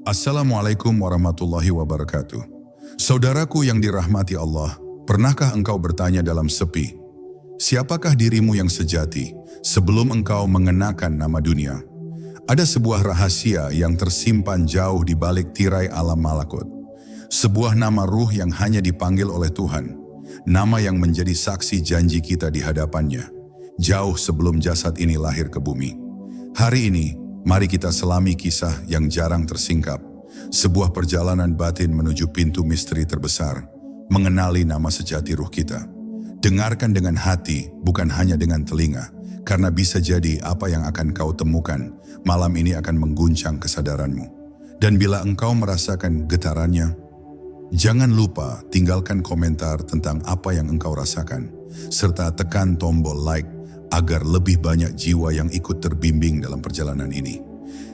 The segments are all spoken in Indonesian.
Assalamualaikum warahmatullahi wabarakatuh. Saudaraku yang dirahmati Allah, pernahkah engkau bertanya dalam sepi, siapakah dirimu yang sejati sebelum engkau mengenakan nama dunia? Ada sebuah rahasia yang tersimpan jauh di balik tirai alam malakut. Sebuah nama ruh yang hanya dipanggil oleh Tuhan. Nama yang menjadi saksi janji kita di hadapannya, jauh sebelum jasad ini lahir ke bumi. Hari ini, mari kita selami kisah yang jarang tersingkap. Sebuah perjalanan batin menuju pintu misteri terbesar, mengenali nama sejati ruh kita. Dengarkan dengan hati, bukan hanya dengan telinga, karena bisa jadi apa yang akan kau temukan malam ini akan mengguncang kesadaranmu. Dan bila engkau merasakan getarannya, jangan lupa tinggalkan komentar tentang apa yang engkau rasakan, serta tekan tombol like agar lebih banyak jiwa yang ikut terbimbing dalam perjalanan ini.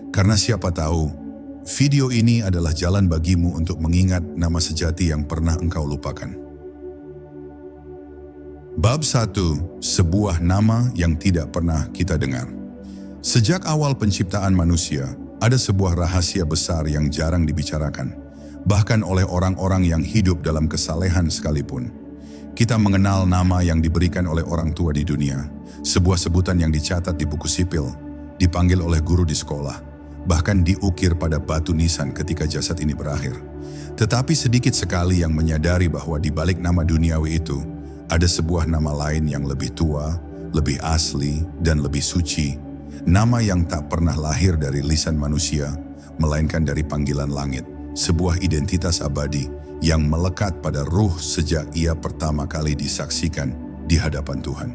Karena siapa tahu, video ini adalah jalan bagimu untuk mengingat nama sejati yang pernah engkau lupakan. Bab 1. Sebuah nama yang tidak pernah kita dengar. Sejak awal penciptaan manusia, ada sebuah rahasia besar yang jarang dibicarakan, bahkan oleh orang-orang yang hidup dalam kesalehan sekalipun. Kita mengenal nama yang diberikan oleh orang tua di dunia, sebuah sebutan yang dicatat di buku sipil, dipanggil oleh guru di sekolah, bahkan diukir pada batu nisan ketika jasad ini berakhir. Tetapi sedikit sekali yang menyadari bahwa di balik nama duniawi itu, ada sebuah nama lain yang lebih tua, lebih asli, dan lebih suci. Nama yang tak pernah lahir dari lisan manusia, melainkan dari panggilan langit, sebuah identitas abadi yang melekat pada ruh sejak ia pertama kali disaksikan di hadapan Tuhan.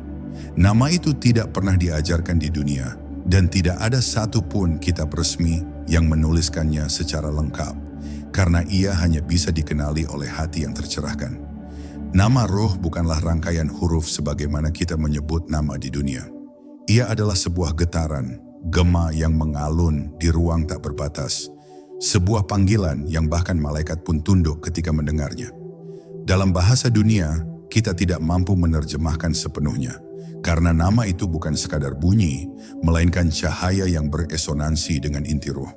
Nama itu tidak pernah diajarkan di dunia, dan tidak ada satupun kitab resmi yang menuliskannya secara lengkap, karena ia hanya bisa dikenali oleh hati yang tercerahkan. Nama ruh bukanlah rangkaian huruf sebagaimana kita menyebut nama di dunia. Ia adalah sebuah getaran, gema yang mengalun di ruang tak berbatas, sebuah panggilan yang bahkan malaikat pun tunduk ketika mendengarnya. Dalam bahasa dunia, kita tidak mampu menerjemahkan sepenuhnya, karena nama itu bukan sekadar bunyi, melainkan cahaya yang beresonansi dengan inti ruh.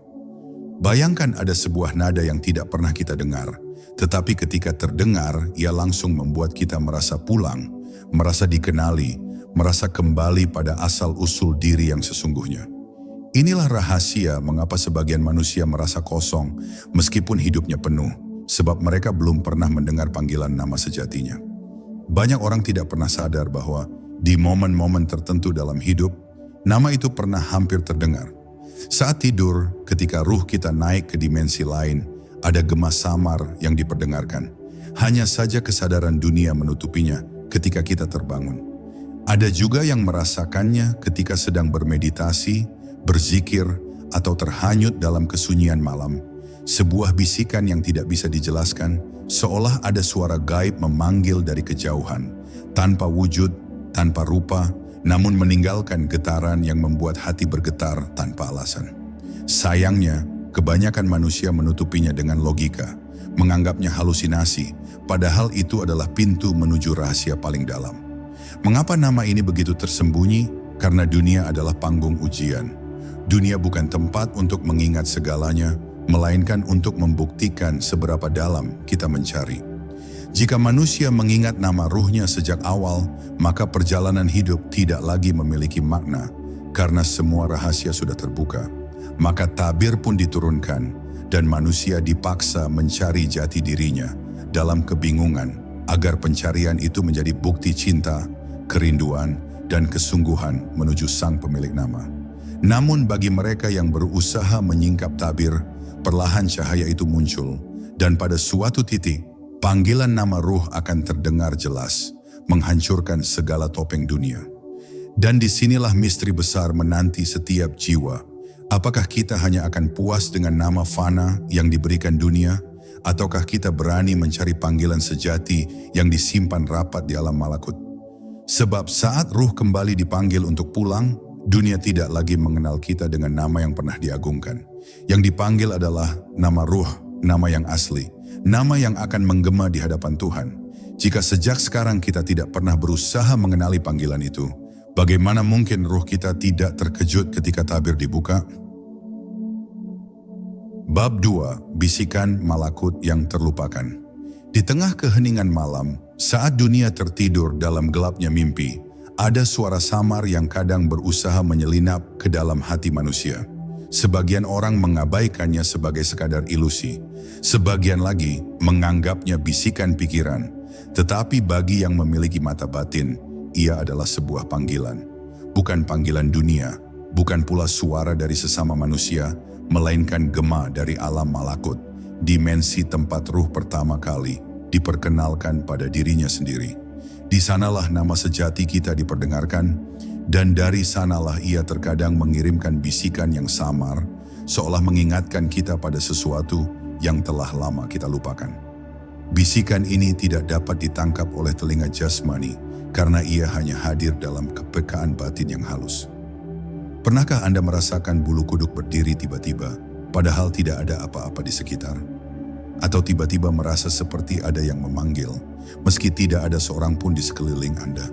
Bayangkan ada sebuah nada yang tidak pernah kita dengar, tetapi ketika terdengar, ia langsung membuat kita merasa pulang, merasa dikenali, merasa kembali pada asal-usul diri yang sesungguhnya. Inilah rahasia mengapa sebagian manusia merasa kosong meskipun hidupnya penuh, sebab mereka belum pernah mendengar panggilan nama sejatinya. Banyak orang tidak pernah sadar bahwa di momen-momen tertentu dalam hidup, nama itu pernah hampir terdengar. Saat tidur, ketika ruh kita naik ke dimensi lain, ada gema samar yang diperdengarkan. Hanya saja kesadaran dunia menutupinya ketika kita terbangun. Ada juga yang merasakannya ketika sedang bermeditasi, berzikir, atau terhanyut dalam kesunyian malam. Sebuah bisikan yang tidak bisa dijelaskan, seolah ada suara gaib memanggil dari kejauhan, tanpa wujud, tanpa rupa, namun meninggalkan getaran yang membuat hati bergetar tanpa alasan. Sayangnya, kebanyakan manusia menutupinya dengan logika, menganggapnya halusinasi, padahal itu adalah pintu menuju rahasia paling dalam. Mengapa nama ini begitu tersembunyi? Karena dunia adalah panggung ujian. Dunia bukan tempat untuk mengingat segalanya, melainkan untuk membuktikan seberapa dalam kita mencari. Jika manusia mengingat nama ruhnya sejak awal, maka perjalanan hidup tidak lagi memiliki makna, karena semua rahasia sudah terbuka. Maka tabir pun diturunkan, dan manusia dipaksa mencari jati dirinya dalam kebingungan, agar pencarian itu menjadi bukti cinta, kerinduan, dan kesungguhan menuju sang pemilik nama. Namun bagi mereka yang berusaha menyingkap tabir, perlahan cahaya itu muncul, dan pada suatu titik, panggilan nama ruh akan terdengar jelas, menghancurkan segala topeng dunia. Dan disinilah misteri besar menanti setiap jiwa. Apakah kita hanya akan puas dengan nama fana yang diberikan dunia, ataukah kita berani mencari panggilan sejati yang disimpan rapat di alam malakut? Sebab saat ruh kembali dipanggil untuk pulang, dunia tidak lagi mengenal kita dengan nama yang pernah diagungkan. Yang dipanggil adalah nama ruh, nama yang asli, nama yang akan menggema di hadapan Tuhan. Jika sejak sekarang kita tidak pernah berusaha mengenali panggilan itu, bagaimana mungkin ruh kita tidak terkejut ketika tabir dibuka? Bab 2, Bisikan Malakut yang Terlupakan. Di tengah keheningan malam, saat dunia tertidur dalam gelapnya mimpi, ada suara samar yang kadang berusaha menyelinap ke dalam hati manusia. Sebagian orang mengabaikannya sebagai sekadar ilusi, sebagian lagi menganggapnya bisikan pikiran. Tetapi bagi yang memiliki mata batin, ia adalah sebuah panggilan. Bukan panggilan dunia, bukan pula suara dari sesama manusia, melainkan gema dari alam malakut, dimensi tempat ruh pertama kali diperkenalkan pada dirinya sendiri. Di sanalah nama sejati kita diperdengarkan, dan dari sanalah ia terkadang mengirimkan bisikan yang samar, seolah mengingatkan kita pada sesuatu yang telah lama kita lupakan. Bisikan ini tidak dapat ditangkap oleh telinga jasmani, karena ia hanya hadir dalam kepekaan batin yang halus. Pernahkah Anda merasakan bulu kuduk berdiri tiba-tiba, padahal tidak ada apa-apa di sekitar? Atau tiba-tiba merasa seperti ada yang memanggil, meski tidak ada seorang pun di sekeliling Anda?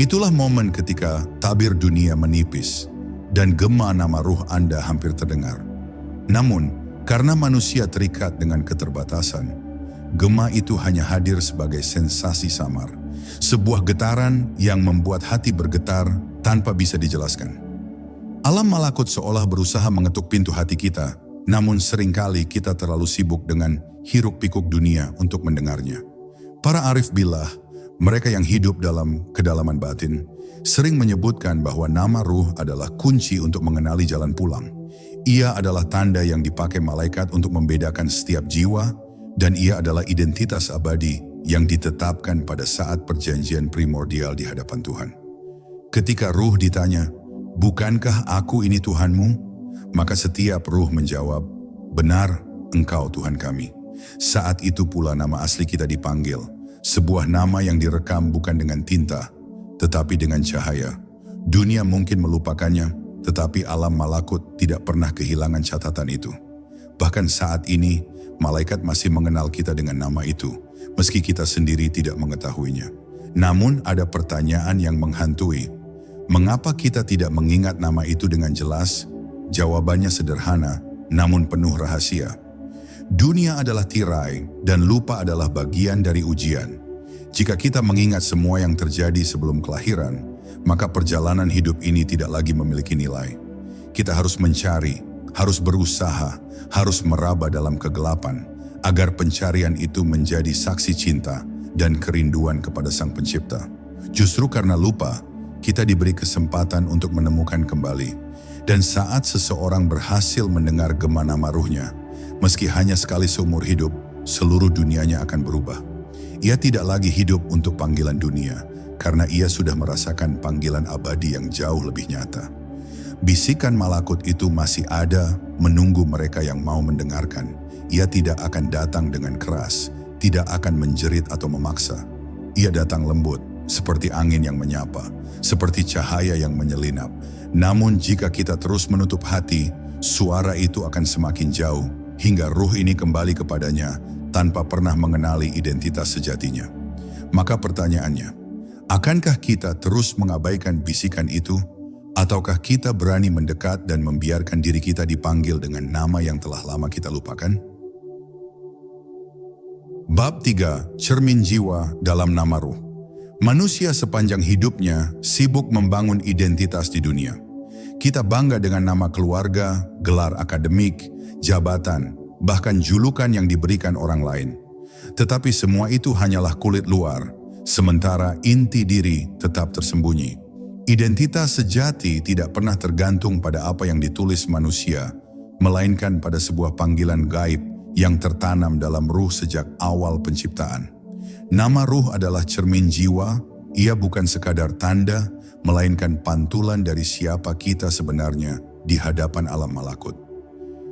Itulah momen ketika tabir dunia menipis, dan gema nama ruh Anda hampir terdengar. Namun, karena manusia terikat dengan keterbatasan, gema itu hanya hadir sebagai sensasi samar, sebuah getaran yang membuat hati bergetar tanpa bisa dijelaskan. Alam malakut seolah berusaha mengetuk pintu hati kita, namun seringkali kita terlalu sibuk dengan hiruk-pikuk dunia untuk mendengarnya. Para arif billah, mereka yang hidup dalam kedalaman batin, sering menyebutkan bahwa nama ruh adalah kunci untuk mengenali jalan pulang. Ia adalah tanda yang dipakai malaikat untuk membedakan setiap jiwa, dan ia adalah identitas abadi yang ditetapkan pada saat perjanjian primordial di hadapan Tuhan. Ketika ruh ditanya, "Bukankah aku ini Tuhanmu?" Maka setiap ruh menjawab, "Benar, Engkau Tuhan kami." Saat itu pula nama asli kita dipanggil, sebuah nama yang direkam bukan dengan tinta, tetapi dengan cahaya. Dunia mungkin melupakannya, tetapi alam malakut tidak pernah kehilangan catatan itu. Bahkan saat ini, malaikat masih mengenal kita dengan nama itu, meski kita sendiri tidak mengetahuinya. Namun ada pertanyaan yang menghantui. Mengapa kita tidak mengingat nama itu dengan jelas? Jawabannya sederhana, namun penuh rahasia. Dunia adalah tirai, dan lupa adalah bagian dari ujian. Jika kita mengingat semua yang terjadi sebelum kelahiran, maka perjalanan hidup ini tidak lagi memiliki nilai. Kita harus mencari, harus berusaha, harus meraba dalam kegelapan, agar pencarian itu menjadi saksi cinta dan kerinduan kepada Sang Pencipta. Justru karena lupa, kita diberi kesempatan untuk menemukan kembali. Dan saat seseorang berhasil mendengar gema nama ruhnya, meski hanya sekali seumur hidup, seluruh dunianya akan berubah. Ia tidak lagi hidup untuk panggilan dunia, karena ia sudah merasakan panggilan abadi yang jauh lebih nyata. Bisikan malakut itu masih ada, menunggu mereka yang mau mendengarkan. Ia tidak akan datang dengan keras, tidak akan menjerit atau memaksa. Ia datang lembut, seperti angin yang menyapa, seperti cahaya yang menyelinap. Namun jika kita terus menutup hati, suara itu akan semakin jauh, hingga ruh ini kembali kepadanya tanpa pernah mengenali identitas sejatinya. Maka pertanyaannya, akankah kita terus mengabaikan bisikan itu? Ataukah kita berani mendekat dan membiarkan diri kita dipanggil dengan nama yang telah lama kita lupakan? Bab 3, Cermin Jiwa dalam Nama Ruh. Manusia sepanjang hidupnya sibuk membangun identitas di dunia. Kita bangga dengan nama keluarga, gelar akademik, jabatan, bahkan julukan yang diberikan orang lain. Tetapi semua itu hanyalah kulit luar, sementara inti diri tetap tersembunyi. Identitas sejati tidak pernah tergantung pada apa yang ditulis manusia, melainkan pada sebuah panggilan gaib yang tertanam dalam ruh sejak awal penciptaan. Nama ruh adalah cermin jiwa, ia bukan sekadar tanda, melainkan pantulan dari siapa kita sebenarnya di hadapan alam malakut.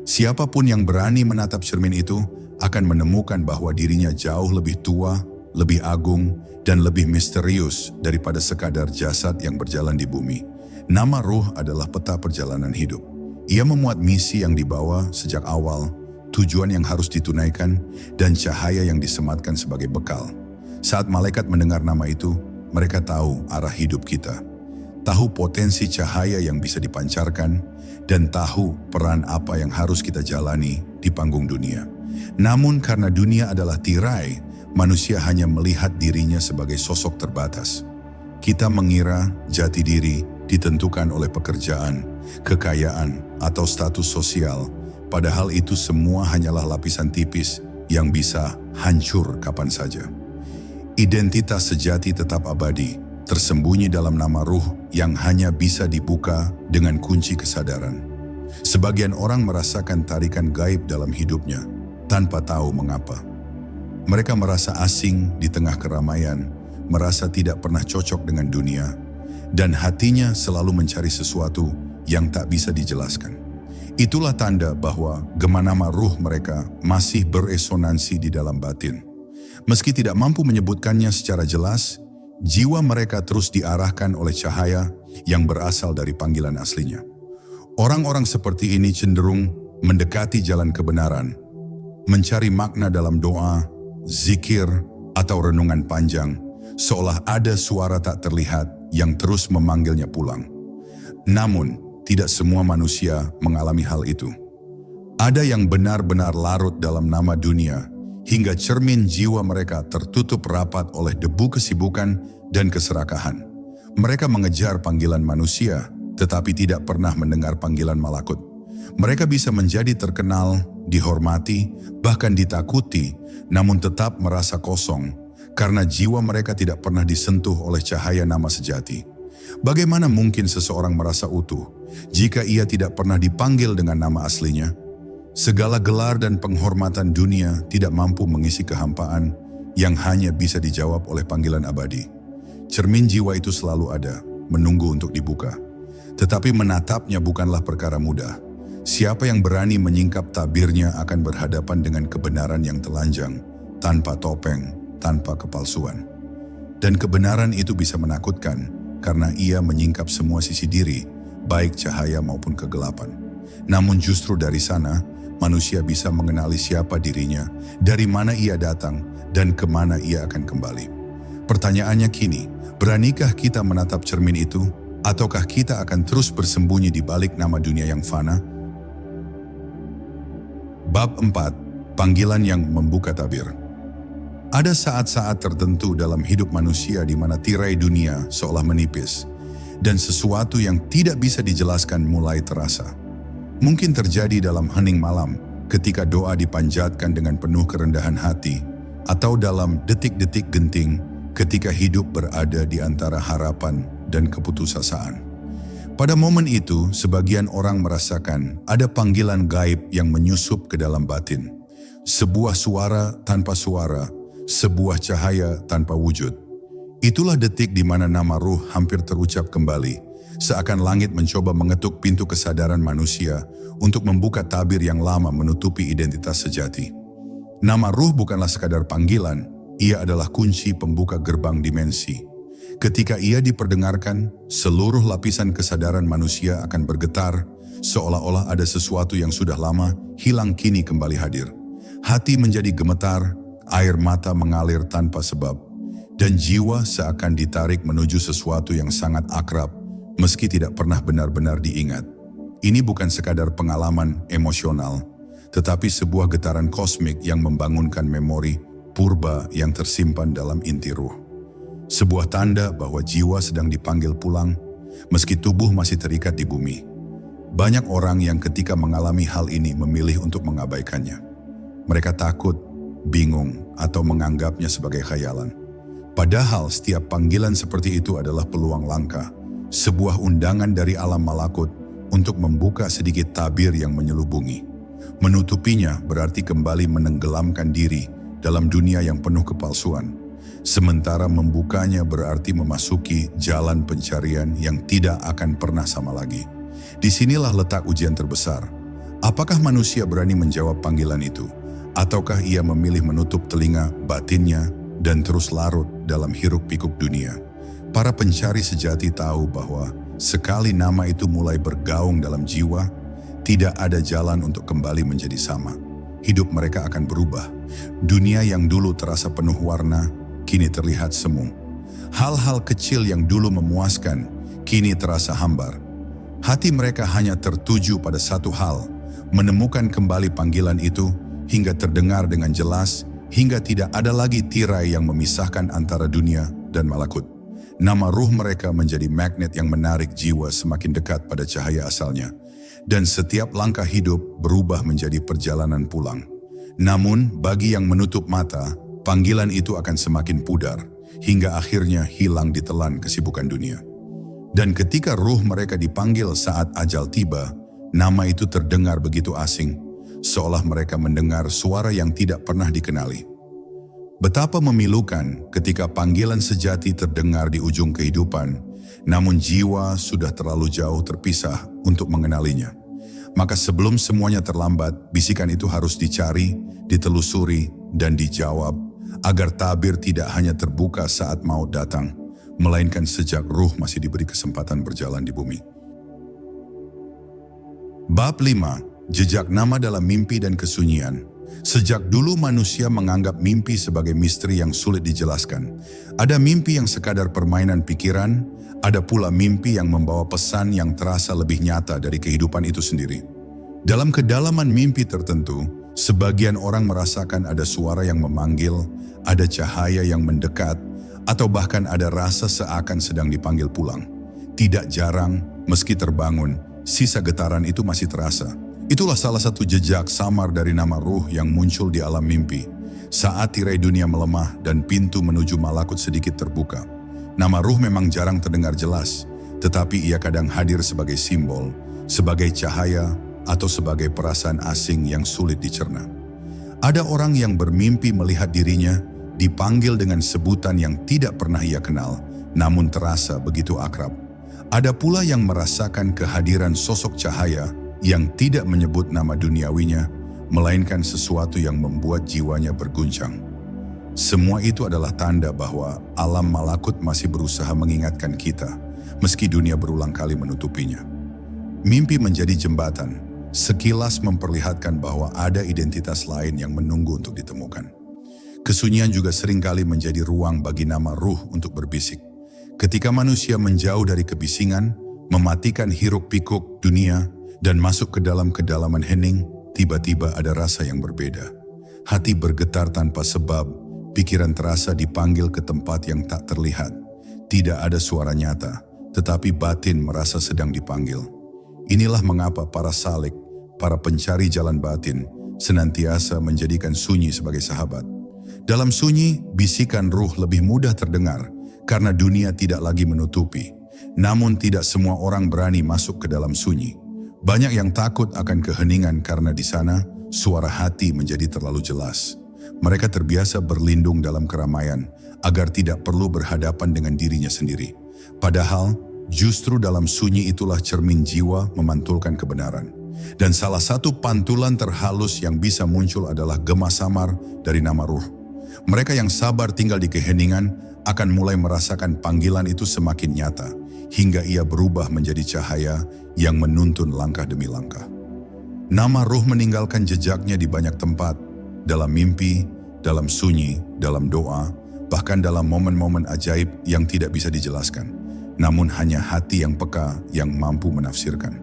Siapapun yang berani menatap cermin itu akan menemukan bahwa dirinya jauh lebih tua, lebih agung, dan lebih misterius daripada sekadar jasad yang berjalan di bumi. Nama ruh adalah peta perjalanan hidup. Ia memuat misi yang dibawa sejak awal, tujuan yang harus ditunaikan, dan cahaya yang disematkan sebagai bekal. Saat malaikat mendengar nama itu, mereka tahu arah hidup kita, tahu potensi cahaya yang bisa dipancarkan, dan tahu peran apa yang harus kita jalani di panggung dunia. Namun karena dunia adalah tirai, manusia hanya melihat dirinya sebagai sosok terbatas. Kita mengira jati diri ditentukan oleh pekerjaan, kekayaan, atau status sosial, padahal itu semua hanyalah lapisan tipis yang bisa hancur kapan saja. Identitas sejati tetap abadi, tersembunyi dalam nama ruh yang hanya bisa dibuka dengan kunci kesadaran. Sebagian orang merasakan tarikan gaib dalam hidupnya, tanpa tahu mengapa. Mereka merasa asing di tengah keramaian, merasa tidak pernah cocok dengan dunia, dan hatinya selalu mencari sesuatu yang tak bisa dijelaskan. Itulah tanda bahwa gema nama ruh mereka masih beresonansi di dalam batin. Meski tidak mampu menyebutkannya secara jelas, jiwa mereka terus diarahkan oleh cahaya yang berasal dari panggilan aslinya. Orang-orang seperti ini cenderung mendekati jalan kebenaran, mencari makna dalam doa, zikir, atau renungan panjang, seolah ada suara tak terlihat yang terus memanggilnya pulang. Namun, tidak semua manusia mengalami hal itu. Ada yang benar-benar larut dalam nama dunia, hingga cermin jiwa mereka tertutup rapat oleh debu kesibukan dan keserakahan. Mereka mengejar panggilan manusia, tetapi tidak pernah mendengar panggilan malakut. Mereka bisa menjadi terkenal, dihormati, bahkan ditakuti, namun tetap merasa kosong, karena jiwa mereka tidak pernah disentuh oleh cahaya nama sejati. Bagaimana mungkin seseorang merasa utuh jika ia tidak pernah dipanggil dengan nama aslinya? Segala gelar dan penghormatan dunia tidak mampu mengisi kehampaan yang hanya bisa dijawab oleh panggilan abadi. Cermin jiwa itu selalu ada, menunggu untuk dibuka. Tetapi menatapnya bukanlah perkara mudah. Siapa yang berani menyingkap tabirnya akan berhadapan dengan kebenaran yang telanjang, tanpa topeng, tanpa kepalsuan. Dan kebenaran itu bisa menakutkan, karena ia menyingkap semua sisi diri, baik cahaya maupun kegelapan. Namun justru dari sana, manusia bisa mengenali siapa dirinya, dari mana ia datang, dan kemana ia akan kembali. Pertanyaannya kini, beranikah kita menatap cermin itu, ataukah kita akan terus bersembunyi di balik nama dunia yang fana? Bab 4. Panggilan yang membuka tabir. Ada saat-saat tertentu dalam hidup manusia di mana tirai dunia seolah menipis, dan sesuatu yang tidak bisa dijelaskan mulai terasa. Mungkin terjadi dalam hening malam, ketika doa dipanjatkan dengan penuh kerendahan hati, atau dalam detik-detik genting, ketika hidup berada di antara harapan dan keputusasaan. Pada momen itu, sebagian orang merasakan ada panggilan gaib yang menyusup ke dalam batin. Sebuah suara tanpa suara, sebuah cahaya tanpa wujud. Itulah detik di mana nama ruh hampir terucap kembali, seakan langit mencoba mengetuk pintu kesadaran manusia untuk membuka tabir yang lama menutupi identitas sejati. Nama ruh bukanlah sekadar panggilan, ia adalah kunci pembuka gerbang dimensi. Ketika ia diperdengarkan, seluruh lapisan kesadaran manusia akan bergetar, seolah-olah ada sesuatu yang sudah lama hilang kini kembali hadir. Hati menjadi gemetar, air mata mengalir tanpa sebab, dan jiwa seakan ditarik menuju sesuatu yang sangat akrab, meski tidak pernah benar-benar diingat. Ini bukan sekadar pengalaman emosional, tetapi sebuah getaran kosmik yang membangunkan memori purba yang tersimpan dalam inti ruh. Sebuah tanda bahwa jiwa sedang dipanggil pulang, meski tubuh masih terikat di bumi. Banyak orang yang ketika mengalami hal ini memilih untuk mengabaikannya. Mereka takut, bingung, atau menganggapnya sebagai khayalan. Padahal setiap panggilan seperti itu adalah peluang langka, sebuah undangan dari alam malakut untuk membuka sedikit tabir yang menyelubungi. Menutupinya berarti kembali menenggelamkan diri dalam dunia yang penuh kepalsuan. Sementara membukanya berarti memasuki jalan pencarian yang tidak akan pernah sama lagi. Disinilah letak ujian terbesar. Apakah manusia berani menjawab panggilan itu? Ataukah ia memilih menutup telinga batinnya dan terus larut dalam hiruk-pikuk dunia? Para pencari sejati tahu bahwa sekali nama itu mulai bergaung dalam jiwa, tidak ada jalan untuk kembali menjadi sama. Hidup mereka akan berubah. Dunia yang dulu terasa penuh warna, kini terlihat semu. Hal-hal kecil yang dulu memuaskan, kini terasa hambar. Hati mereka hanya tertuju pada satu hal, menemukan kembali panggilan itu hingga terdengar dengan jelas, hingga tidak ada lagi tirai yang memisahkan antara dunia dan malakut. Nama ruh mereka menjadi magnet yang menarik jiwa semakin dekat pada cahaya asalnya, dan setiap langkah hidup berubah menjadi perjalanan pulang. Namun, bagi yang menutup mata, panggilan itu akan semakin pudar, hingga akhirnya hilang ditelan kesibukan dunia. Dan ketika ruh mereka dipanggil saat ajal tiba, nama itu terdengar begitu asing, seolah mereka mendengar suara yang tidak pernah dikenali. Betapa memilukan ketika panggilan sejati terdengar di ujung kehidupan, namun jiwa sudah terlalu jauh terpisah untuk mengenalinya. Maka sebelum semuanya terlambat, bisikan itu harus dicari, ditelusuri, dan dijawab, agar tabir tidak hanya terbuka saat maut datang, melainkan sejak ruh masih diberi kesempatan berjalan di bumi. Bab 5. Jejak nama dalam mimpi dan kesunyian. Sejak dulu manusia menganggap mimpi sebagai misteri yang sulit dijelaskan. Ada mimpi yang sekadar permainan pikiran, ada pula mimpi yang membawa pesan yang terasa lebih nyata dari kehidupan itu sendiri. Dalam kedalaman mimpi tertentu, sebagian orang merasakan ada suara yang memanggil, ada cahaya yang mendekat, atau bahkan ada rasa seakan sedang dipanggil pulang. Tidak jarang, meski terbangun, sisa getaran itu masih terasa. Itulah salah satu jejak samar dari nama ruh yang muncul di alam mimpi. Saat tirai dunia melemah dan pintu menuju malakut sedikit terbuka. Nama ruh memang jarang terdengar jelas, tetapi ia kadang hadir sebagai simbol, sebagai cahaya, atau sebagai perasaan asing yang sulit dicerna. Ada orang yang bermimpi melihat dirinya dipanggil dengan sebutan yang tidak pernah ia kenal, namun terasa begitu akrab. Ada pula yang merasakan kehadiran sosok cahaya yang tidak menyebut nama duniawinya, melainkan sesuatu yang membuat jiwanya berguncang. Semua itu adalah tanda bahwa alam malakut masih berusaha mengingatkan kita, meski dunia berulang kali menutupinya. Mimpi menjadi jembatan, sekilas memperlihatkan bahwa ada identitas lain yang menunggu untuk ditemukan. Kesunyian juga seringkali menjadi ruang bagi nama ruh untuk berbisik. Ketika manusia menjauh dari kebisingan, mematikan hiruk-pikuk dunia, dan masuk ke dalam kedalaman hening, tiba-tiba ada rasa yang berbeda. Hati bergetar tanpa sebab, pikiran terasa dipanggil ke tempat yang tak terlihat. Tidak ada suara nyata, tetapi batin merasa sedang dipanggil. Inilah mengapa para salik, para pencari jalan batin, senantiasa menjadikan sunyi sebagai sahabat. Dalam sunyi, bisikan ruh lebih mudah terdengar, karena dunia tidak lagi menutupi. Namun tidak semua orang berani masuk ke dalam sunyi. Banyak yang takut akan keheningan karena di sana suara hati menjadi terlalu jelas. Mereka terbiasa berlindung dalam keramaian agar tidak perlu berhadapan dengan dirinya sendiri. Padahal justru dalam sunyi itulah cermin jiwa memantulkan kebenaran. Dan salah satu pantulan terhalus yang bisa muncul adalah gema samar dari nama ruh. Mereka yang sabar tinggal di keheningan akan mulai merasakan panggilan itu semakin nyata, hingga ia berubah menjadi cahaya yang menuntun langkah demi langkah. Nama ruh meninggalkan jejaknya di banyak tempat, dalam mimpi, dalam sunyi, dalam doa, bahkan dalam momen-momen ajaib yang tidak bisa dijelaskan. Namun hanya hati yang peka yang mampu menafsirkan.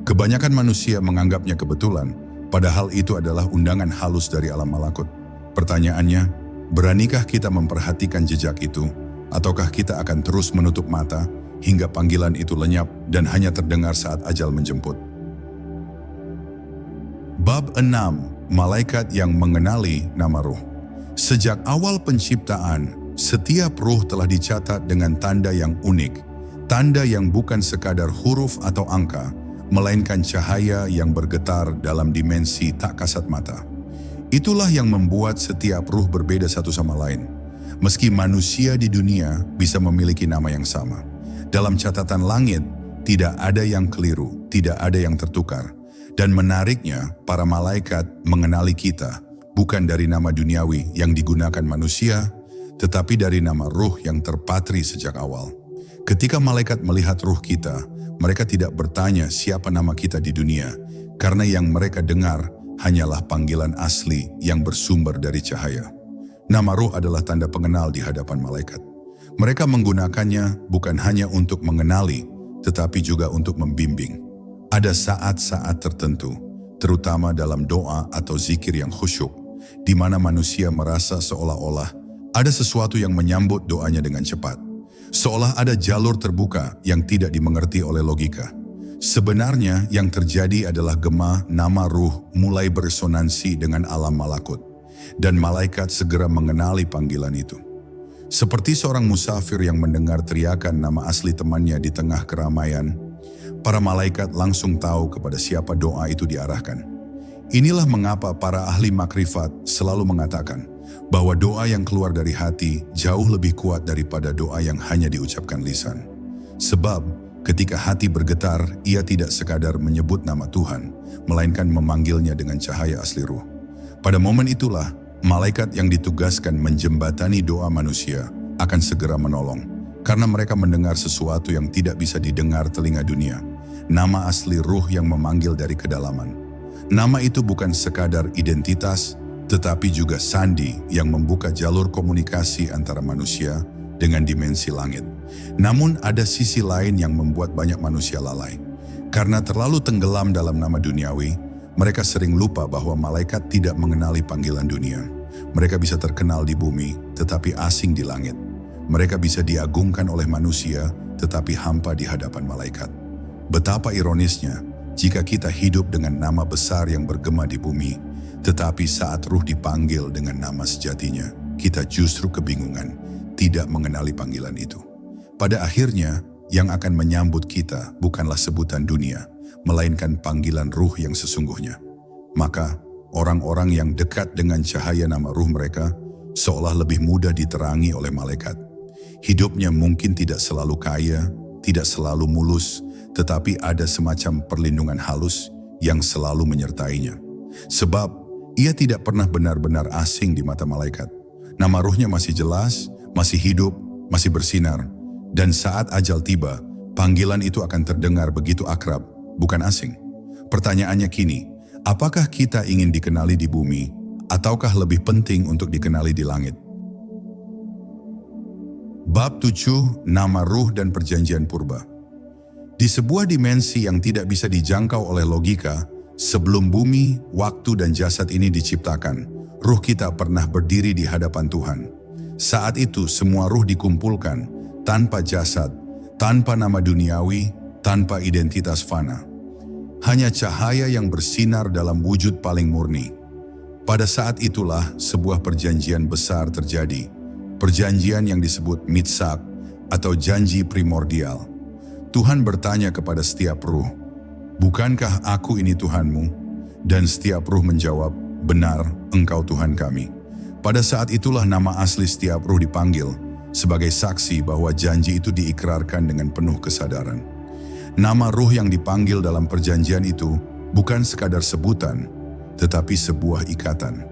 Kebanyakan manusia menganggapnya kebetulan, padahal itu adalah undangan halus dari alam malakut. Pertanyaannya, beranikah kita memperhatikan jejak itu, ataukah kita akan terus menutup mata hingga panggilan itu lenyap dan hanya terdengar saat ajal menjemput? Bab 6. Malaikat yang mengenali nama ruh. Sejak awal penciptaan, setiap ruh telah dicatat dengan tanda yang unik, tanda yang bukan sekadar huruf atau angka, melainkan cahaya yang bergetar dalam dimensi tak kasat mata. Itulah yang membuat setiap ruh berbeda satu sama lain. Meski manusia di dunia bisa memiliki nama yang sama, dalam catatan langit tidak ada yang keliru, tidak ada yang tertukar. Dan menariknya, para malaikat mengenali kita bukan dari nama duniawi yang digunakan manusia, tetapi dari nama ruh yang terpatri sejak awal. Ketika malaikat melihat ruh kita, mereka tidak bertanya siapa nama kita di dunia, karena yang mereka dengar hanyalah panggilan asli yang bersumber dari cahaya. Nama ruh adalah tanda pengenal di hadapan malaikat. Mereka menggunakannya bukan hanya untuk mengenali, tetapi juga untuk membimbing. Ada saat-saat tertentu, terutama dalam doa atau zikir yang khusyuk, di mana manusia merasa seolah-olah ada sesuatu yang menyambut doanya dengan cepat. Seolah ada jalur terbuka yang tidak dimengerti oleh logika. Sebenarnya yang terjadi adalah gema nama ruh mulai beresonansi dengan alam malakut, dan malaikat segera mengenali panggilan itu. Seperti seorang musafir yang mendengar teriakan nama asli temannya di tengah keramaian, para malaikat langsung tahu kepada siapa doa itu diarahkan. Inilah mengapa para ahli makrifat selalu mengatakan bahwa doa yang keluar dari hati jauh lebih kuat daripada doa yang hanya diucapkan lisan. Sebab ketika hati bergetar, ia tidak sekadar menyebut nama Tuhan, melainkan memanggilnya dengan cahaya asli ruh. Pada momen itulah, malaikat yang ditugaskan menjembatani doa manusia akan segera menolong, karena mereka mendengar sesuatu yang tidak bisa didengar telinga dunia. Nama asli ruh yang memanggil dari kedalaman. Nama itu bukan sekadar identitas, tetapi juga sandi yang membuka jalur komunikasi antara manusia dengan dimensi langit. Namun ada sisi lain yang membuat banyak manusia lalai. Karena terlalu tenggelam dalam nama duniawi, mereka sering lupa bahwa malaikat tidak mengenali panggilan dunia. Mereka bisa terkenal di bumi, tetapi asing di langit. Mereka bisa diagungkan oleh manusia, tetapi hampa di hadapan malaikat. Betapa ironisnya jika kita hidup dengan nama besar yang bergema di bumi, tetapi saat ruh dipanggil dengan nama sejatinya, kita justru kebingungan, tidak mengenali panggilan itu. Pada akhirnya, yang akan menyambut kita bukanlah sebutan dunia, melainkan panggilan ruh yang sesungguhnya. Maka, orang-orang yang dekat dengan cahaya nama ruh mereka seolah lebih mudah diterangi oleh malaikat. Hidupnya mungkin tidak selalu kaya, tidak selalu mulus, tetapi ada semacam perlindungan halus yang selalu menyertainya. Sebab, ia tidak pernah benar-benar asing di mata malaikat. Nama ruhnya masih jelas, masih hidup, masih bersinar. Dan saat ajal tiba, panggilan itu akan terdengar begitu akrab, bukan asing. Pertanyaannya kini, apakah kita ingin dikenali di bumi, ataukah lebih penting untuk dikenali di langit? Bab 7, Nama Ruh dan Perjanjian Purba. Di sebuah dimensi yang tidak bisa dijangkau oleh logika, sebelum bumi, waktu dan jasad ini diciptakan, ruh kita pernah berdiri di hadapan Tuhan. Saat itu semua ruh dikumpulkan, tanpa jasad, tanpa nama duniawi, tanpa identitas fana. Hanya cahaya yang bersinar dalam wujud paling murni. Pada saat itulah sebuah perjanjian besar terjadi. Perjanjian yang disebut mitsak atau janji primordial. Tuhan bertanya kepada setiap ruh, "Bukankah aku ini Tuhanmu?" Dan setiap ruh menjawab, "Benar, Engkau Tuhan kami." Pada saat itulah nama asli setiap ruh dipanggil, sebagai saksi bahwa janji itu diikrarkan dengan penuh kesadaran. Nama ruh yang dipanggil dalam perjanjian itu bukan sekadar sebutan, tetapi sebuah ikatan.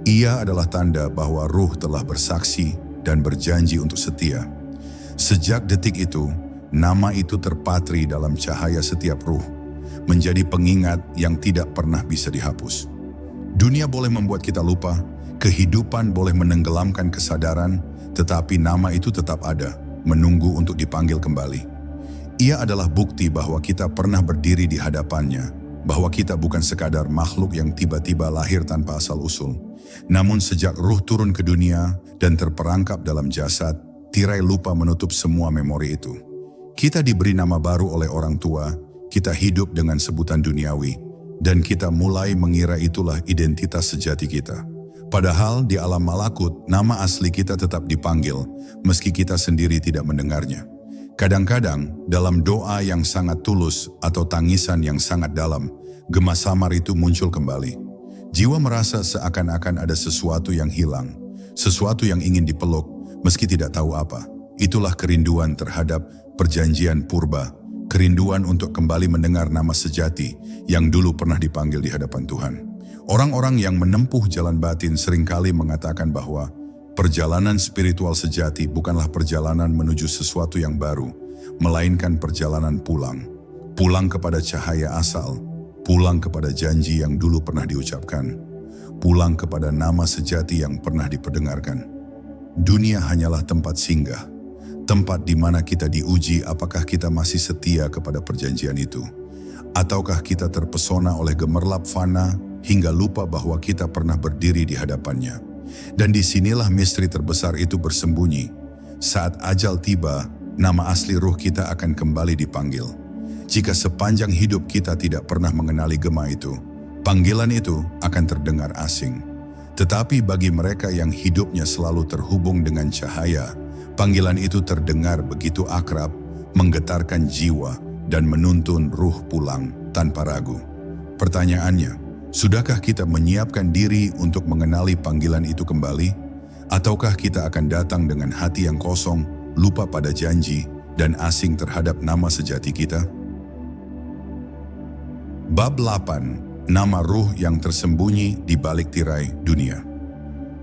Ia adalah tanda bahwa ruh telah bersaksi dan berjanji untuk setia. Sejak detik itu, nama itu terpatri dalam cahaya setiap ruh, menjadi pengingat yang tidak pernah bisa dihapus. Dunia boleh membuat kita lupa, kehidupan boleh menenggelamkan kesadaran, tetapi nama itu tetap ada, menunggu untuk dipanggil kembali. Ia adalah bukti bahwa kita pernah berdiri di hadapannya, bahwa kita bukan sekadar makhluk yang tiba-tiba lahir tanpa asal-usul. Namun sejak ruh turun ke dunia dan terperangkap dalam jasad, tirai lupa menutup semua memori itu. Kita diberi nama baru oleh orang tua, kita hidup dengan sebutan duniawi, dan kita mulai mengira itulah identitas sejati kita. Padahal di alam malakut, nama asli kita tetap dipanggil, meski kita sendiri tidak mendengarnya. Kadang-kadang, dalam doa yang sangat tulus atau tangisan yang sangat dalam, gema samar itu muncul kembali. Jiwa merasa seakan-akan ada sesuatu yang hilang, sesuatu yang ingin dipeluk, meski tidak tahu apa. Itulah kerinduan terhadap perjanjian purba, kerinduan untuk kembali mendengar nama sejati yang dulu pernah dipanggil di hadapan Tuhan. Orang-orang yang menempuh jalan batin seringkali mengatakan bahwa perjalanan spiritual sejati bukanlah perjalanan menuju sesuatu yang baru, melainkan perjalanan pulang. Pulang kepada cahaya asal, pulang kepada janji yang dulu pernah diucapkan, pulang kepada nama sejati yang pernah diperdengarkan. Dunia hanyalah tempat singgah, tempat di mana kita diuji apakah kita masih setia kepada perjanjian itu. Ataukah kita terpesona oleh gemerlap fana hingga lupa bahwa kita pernah berdiri di hadapannya? Dan disinilah misteri terbesar itu bersembunyi. Saat ajal tiba, nama asli ruh kita akan kembali dipanggil. Jika sepanjang hidup kita tidak pernah mengenali gema itu, panggilan itu akan terdengar asing. Tetapi bagi mereka yang hidupnya selalu terhubung dengan cahaya, panggilan itu terdengar begitu akrab, menggetarkan jiwa, dan menuntun ruh pulang tanpa ragu. Pertanyaannya, sudahkah kita menyiapkan diri untuk mengenali panggilan itu kembali? Ataukah kita akan datang dengan hati yang kosong, lupa pada janji, dan asing terhadap nama sejati kita? Bab 8, Nama Ruh yang Tersembunyi di Balik Tirai Dunia.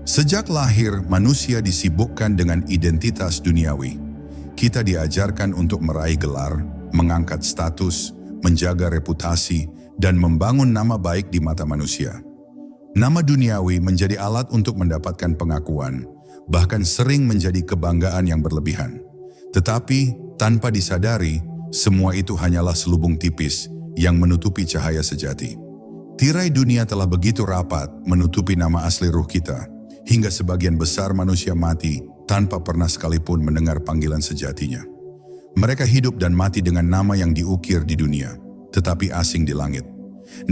Sejak lahir, manusia disibukkan dengan identitas duniawi. Kita diajarkan untuk meraih gelar, mengangkat status, menjaga reputasi, dan membangun nama baik di mata manusia. Nama duniawi menjadi alat untuk mendapatkan pengakuan, bahkan sering menjadi kebanggaan yang berlebihan. Tetapi, tanpa disadari, semua itu hanyalah selubung tipis yang menutupi cahaya sejati. Tirai dunia telah begitu rapat menutupi nama asli ruh kita, hingga sebagian besar manusia mati tanpa pernah sekalipun mendengar panggilan sejatinya. Mereka hidup dan mati dengan nama yang diukir di dunia, tetapi asing di langit.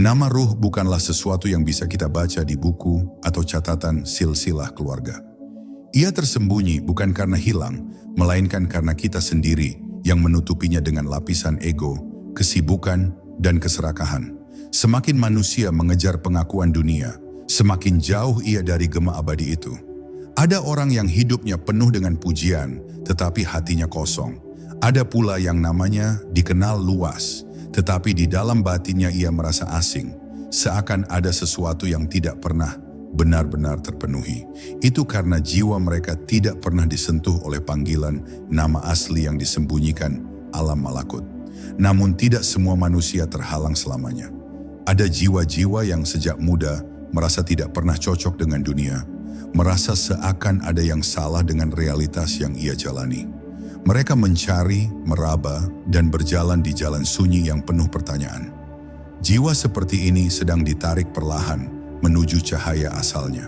Nama ruh bukanlah sesuatu yang bisa kita baca di buku atau catatan silsilah keluarga. Ia tersembunyi bukan karena hilang, melainkan karena kita sendiri yang menutupinya dengan lapisan ego, kesibukan, dan keserakahan. Semakin manusia mengejar pengakuan dunia, semakin jauh ia dari gema abadi itu. Ada orang yang hidupnya penuh dengan pujian, tetapi hatinya kosong. Ada pula yang namanya dikenal luas, tetapi di dalam batinnya ia merasa asing, seakan ada sesuatu yang tidak pernah benar-benar terpenuhi. Itu karena jiwa mereka tidak pernah disentuh oleh panggilan nama asli yang disembunyikan alam malakut. Namun tidak semua manusia terhalang selamanya. Ada jiwa-jiwa yang sejak muda merasa tidak pernah cocok dengan dunia, merasa seakan ada yang salah dengan realitas yang ia jalani. Mereka mencari, meraba, dan berjalan di jalan sunyi yang penuh pertanyaan. Jiwa seperti ini sedang ditarik perlahan menuju cahaya asalnya.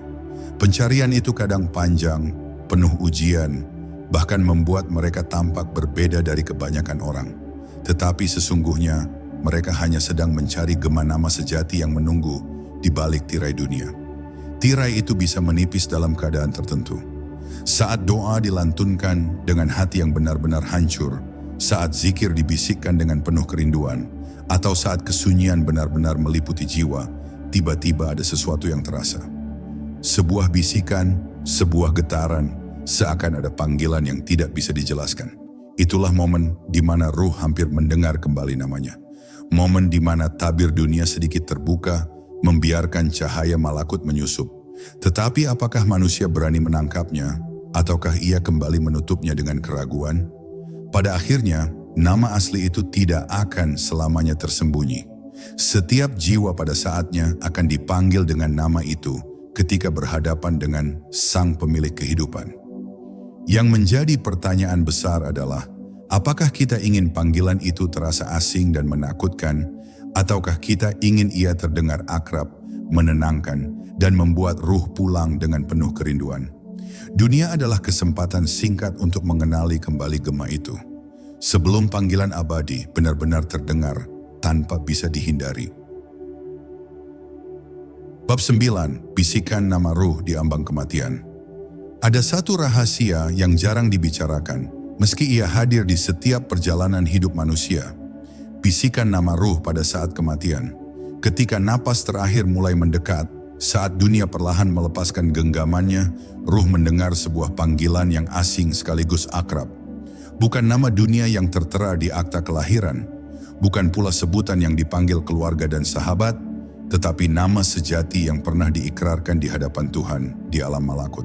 Pencarian itu kadang panjang, penuh ujian, bahkan membuat mereka tampak berbeda dari kebanyakan orang. Tetapi sesungguhnya, mereka hanya sedang mencari gema nama sejati yang menunggu di balik tirai dunia. Tirai itu bisa menipis dalam keadaan tertentu. Saat doa dilantunkan dengan hati yang benar-benar hancur, saat zikir dibisikkan dengan penuh kerinduan, atau saat kesunyian benar-benar meliputi jiwa, tiba-tiba ada sesuatu yang terasa. Sebuah bisikan, sebuah getaran, seakan ada panggilan yang tidak bisa dijelaskan. Itulah momen di mana ruh hampir mendengar kembali namanya. Momen di mana tabir dunia sedikit terbuka, membiarkan cahaya malakut menyusup. Tetapi apakah manusia berani menangkapnya, ataukah ia kembali menutupnya dengan keraguan? Pada akhirnya, nama asli itu tidak akan selamanya tersembunyi. Setiap jiwa pada saatnya akan dipanggil dengan nama itu ketika berhadapan dengan Sang Pemilik kehidupan. Yang menjadi pertanyaan besar adalah, apakah kita ingin panggilan itu terasa asing dan menakutkan, ataukah kita ingin ia terdengar akrab, menenangkan, dan membuat ruh pulang dengan penuh kerinduan? Dunia adalah kesempatan singkat untuk mengenali kembali gema itu, sebelum panggilan abadi benar-benar terdengar tanpa bisa dihindari. Bab 9, Bisikan Nama Ruh di Ambang Kematian. Ada satu rahasia yang jarang dibicarakan, meski ia hadir di setiap perjalanan hidup manusia. Bisikan nama ruh pada saat kematian. Ketika napas terakhir mulai mendekat, saat dunia perlahan melepaskan genggamannya, ruh mendengar sebuah panggilan yang asing sekaligus akrab. Bukan nama dunia yang tertera di akta kelahiran, bukan pula sebutan yang dipanggil keluarga dan sahabat, tetapi nama sejati yang pernah diikrarkan di hadapan Tuhan di alam malakut.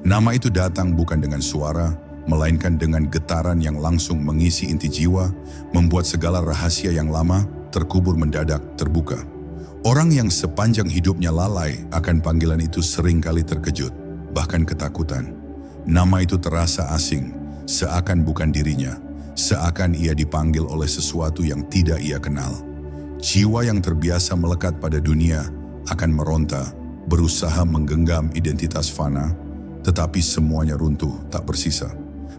Nama itu datang bukan dengan suara, melainkan dengan getaran yang langsung mengisi inti jiwa, membuat segala rahasia yang lama terkubur mendadak terbuka. Orang yang sepanjang hidupnya lalai akan panggilan itu seringkali terkejut, bahkan ketakutan. Nama itu terasa asing, seakan bukan dirinya, seakan ia dipanggil oleh sesuatu yang tidak ia kenal. Jiwa yang terbiasa melekat pada dunia akan meronta, berusaha menggenggam identitas fana, tetapi semuanya runtuh tak bersisa.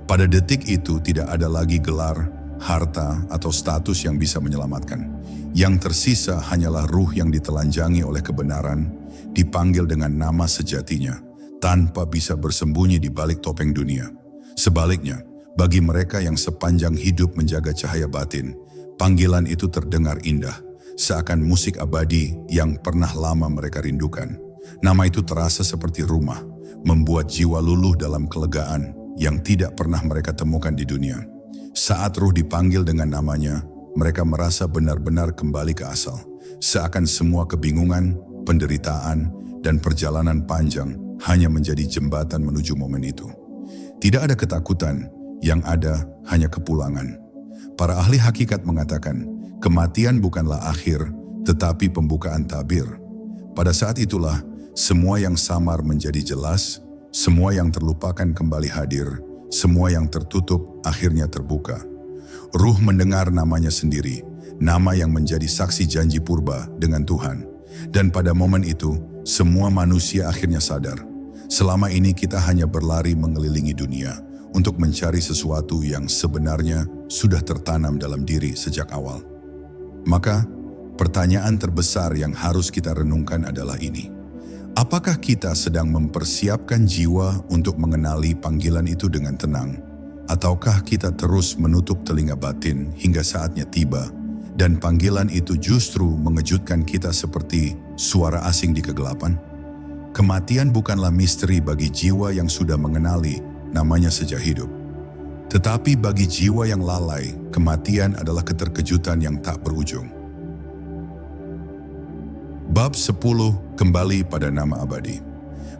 Pada detik itu tidak ada lagi gelar, harta, atau status yang bisa menyelamatkan. Yang tersisa hanyalah ruh yang ditelanjangi oleh kebenaran, dipanggil dengan nama sejatinya, tanpa bisa bersembunyi di balik topeng dunia. Sebaliknya, bagi mereka yang sepanjang hidup menjaga cahaya batin, panggilan itu terdengar indah, seakan musik abadi yang pernah lama mereka rindukan. Nama itu terasa seperti rumah, membuat jiwa luluh dalam kelegaan yang tidak pernah mereka temukan di dunia. Saat ruh dipanggil dengan namanya, mereka merasa benar-benar kembali ke asal. Seakan semua kebingungan, penderitaan, dan perjalanan panjang hanya menjadi jembatan menuju momen itu. Tidak ada ketakutan, yang ada hanya kepulangan. Para ahli hakikat mengatakan, kematian bukanlah akhir, tetapi pembukaan tabir. Pada saat itulah, semua yang samar menjadi jelas, semua yang terlupakan kembali hadir, semua yang tertutup akhirnya terbuka. Ruh mendengar namanya sendiri, nama yang menjadi saksi janji purba dengan Tuhan. Dan pada momen itu, semua manusia akhirnya sadar. Selama ini kita hanya berlari mengelilingi dunia untuk mencari sesuatu yang sebenarnya sudah tertanam dalam diri sejak awal. Maka, pertanyaan terbesar yang harus kita renungkan adalah ini. Apakah kita sedang mempersiapkan jiwa untuk mengenali panggilan itu dengan tenang? Ataukah kita terus menutup telinga batin hingga saatnya tiba dan panggilan itu justru mengejutkan kita seperti suara asing di kegelapan? Kematian bukanlah misteri bagi jiwa yang sudah mengenali namanya sejak hidup. Tetapi bagi jiwa yang lalai, kematian adalah keterkejutan yang tak berujung. Bab 10, kembali pada nama abadi.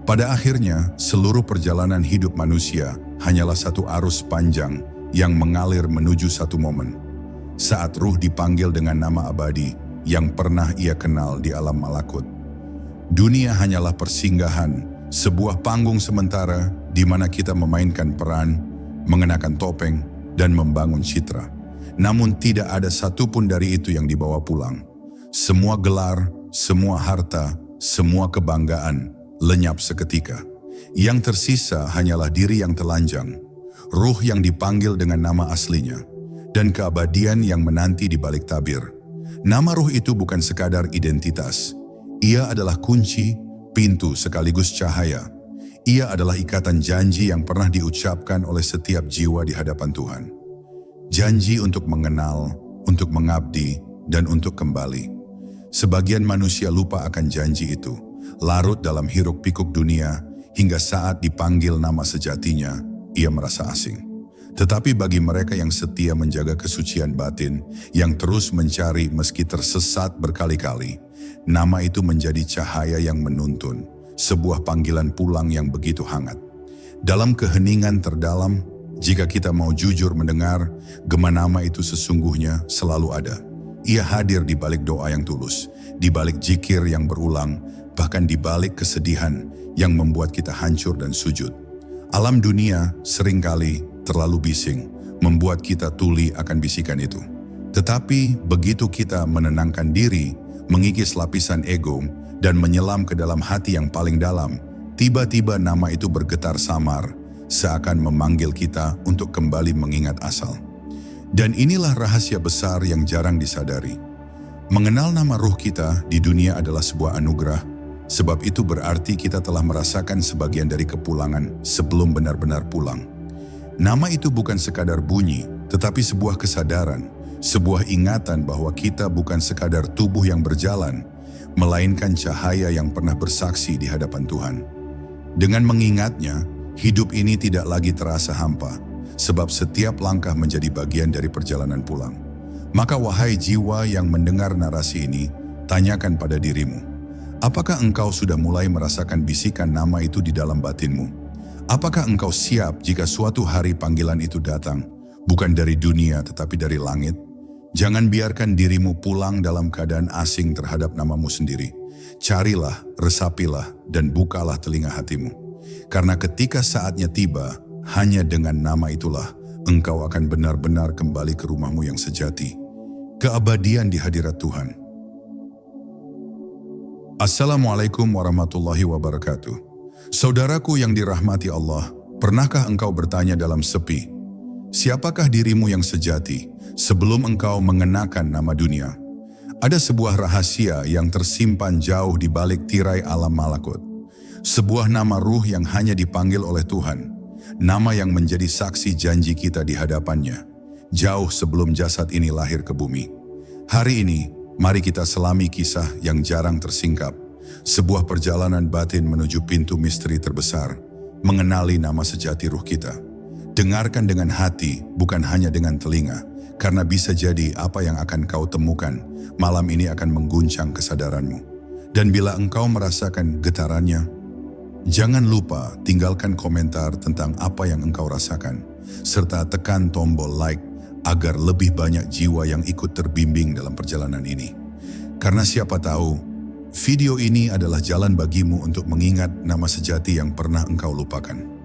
Pada akhirnya, seluruh perjalanan hidup manusia hanyalah satu arus panjang yang mengalir menuju satu momen. Saat ruh dipanggil dengan nama abadi yang pernah ia kenal di alam malakut. Dunia hanyalah persinggahan, sebuah panggung sementara di mana kita memainkan peran, mengenakan topeng, dan membangun citra. Namun tidak ada satupun dari itu yang dibawa pulang. Semua gelar, semua harta, semua kebanggaan lenyap seketika. Yang tersisa hanyalah diri yang telanjang, ruh yang dipanggil dengan nama aslinya, dan keabadian yang menanti di balik tabir. Nama ruh itu bukan sekadar identitas. Ia adalah kunci, pintu sekaligus cahaya. Ia adalah ikatan janji yang pernah diucapkan oleh setiap jiwa di hadapan Tuhan. Janji untuk mengenal, untuk mengabdi, dan untuk kembali. Sebagian manusia lupa akan janji itu, larut dalam hiruk-pikuk dunia, hingga saat dipanggil nama sejatinya, ia merasa asing. Tetapi bagi mereka yang setia menjaga kesucian batin, yang terus mencari meski tersesat berkali-kali, nama itu menjadi cahaya yang menuntun, sebuah panggilan pulang yang begitu hangat. Dalam keheningan terdalam, jika kita mau jujur mendengar, gema nama itu sesungguhnya selalu ada. Ia hadir di balik doa yang tulus, di balik zikir yang berulang, bahkan di balik kesedihan yang membuat kita hancur dan sujud. Alam dunia seringkali terlalu bising, membuat kita tuli akan bisikan itu. Tetapi begitu kita menenangkan diri, mengikis lapisan ego, dan menyelam ke dalam hati yang paling dalam, tiba-tiba nama itu bergetar samar, seakan memanggil kita untuk kembali mengingat asal. Dan inilah rahasia besar yang jarang disadari. Mengenal nama ruh kita di dunia adalah sebuah anugerah, sebab itu berarti kita telah merasakan sebagian dari kepulangan sebelum benar-benar pulang. Nama itu bukan sekadar bunyi, tetapi sebuah kesadaran, sebuah ingatan bahwa kita bukan sekadar tubuh yang berjalan, melainkan cahaya yang pernah bersaksi di hadapan Tuhan. Dengan mengingatnya, hidup ini tidak lagi terasa hampa, sebab setiap langkah menjadi bagian dari perjalanan pulang. Maka wahai jiwa yang mendengar narasi ini, tanyakan pada dirimu, apakah engkau sudah mulai merasakan bisikan nama itu di dalam batinmu? Apakah engkau siap jika suatu hari panggilan itu datang, bukan dari dunia tetapi dari langit? Jangan biarkan dirimu pulang dalam keadaan asing terhadap namamu sendiri. Carilah, resapilah, dan bukalah telinga hatimu. Karena ketika saatnya tiba, hanya dengan nama itulah engkau akan benar-benar kembali ke rumahmu yang sejati. Keabadian di hadirat Tuhan. Assalamualaikum warahmatullahi wabarakatuh. Saudaraku yang dirahmati Allah, pernahkah engkau bertanya dalam sepi, siapakah dirimu yang sejati sebelum engkau mengenakan nama dunia? Ada sebuah rahasia yang tersimpan jauh di balik tirai alam malakut. Sebuah nama ruh yang hanya dipanggil oleh Tuhan. Nama yang menjadi saksi janji kita di hadapannya, jauh sebelum jasad ini lahir ke bumi. Hari ini, mari kita selami kisah yang jarang tersingkap. Sebuah perjalanan batin menuju pintu misteri terbesar, mengenali nama sejati ruh kita. Dengarkan dengan hati, bukan hanya dengan telinga, karena bisa jadi apa yang akan kau temukan malam ini akan mengguncang kesadaranmu. Dan bila engkau merasakan getarannya, jangan lupa tinggalkan komentar tentang apa yang engkau rasakan, serta tekan tombol like agar lebih banyak jiwa yang ikut terbimbing dalam perjalanan ini. Karena siapa tahu, video ini adalah jalan bagimu untuk mengingat nama sejati yang pernah engkau lupakan.